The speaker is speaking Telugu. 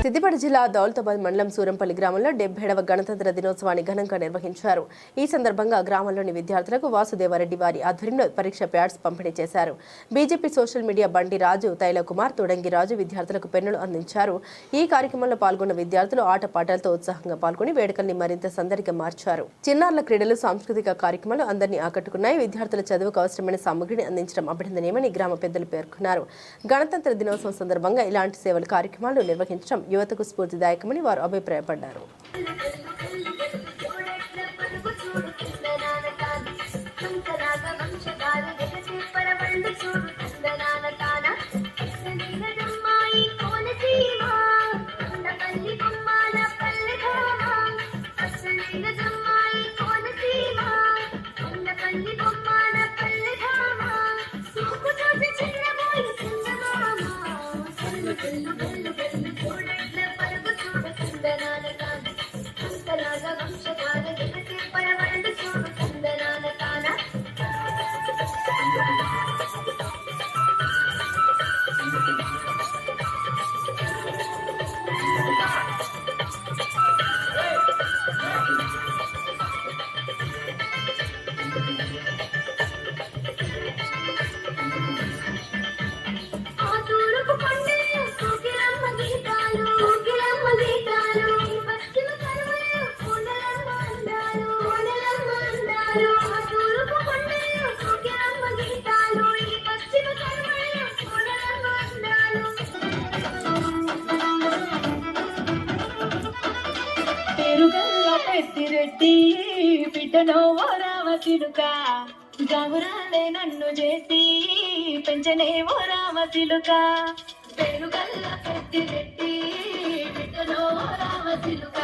సిద్దిపేట జిల్లా దౌలతాబాద్ మండలం సూరంపల్లి గ్రామంలో 70వ గణతంత్ర దినోత్సవాన్ని ఘనంగా నిర్వహించారు. ఈ సందర్భంగా గ్రామంలోని విద్యార్థులకు వాసుదేవారెడ్డి వారి ఆధ్వర్యంలో పరీక్ష ప్యాడ్స్ పంపిణీ చేశారు. బీజేపీ సోషల్ మీడియా బండి రాజు, తైలకుమార్, తొడంగి రాజు విద్యార్థులకు పెన్నులు అందించారు. ఈ కార్యక్రమంలో పాల్గొన్న విద్యార్థులు ఆటపాటలతో ఉత్సాహంగా పాల్గొని వేడుకల్ని మరింత సందడిగా మార్చారు. చిన్నారుల క్రీడలు, సాంస్కృతిక కార్యక్రమాలు అందరినీ ఆకట్టుకున్నాయి. విద్యార్థుల చదువుకు అవసరమైన సామగ్రిని అందించడం అభినందనీయమని గ్రామ పెద్దలు పేర్కొన్నారు. గణతంత్ర దినోత్సవం సందర్భంగా ఇలాంటి సేవల కార్యక్రమాలు నిర్వహించడం యువతకు స్ఫూర్తిదాయకమని వారు అభిప్రాయపడ్డారు. పెద్దిరెడ్డి బిడ్డనో ఓ రామచిలుక, గౌరాలే నన్ను చేసి పెంచనే ఓ రామచిలుక. పెరుగల్ల పెద్దిరెడ్డి బిడ్డనో ఓ రామచిలుక.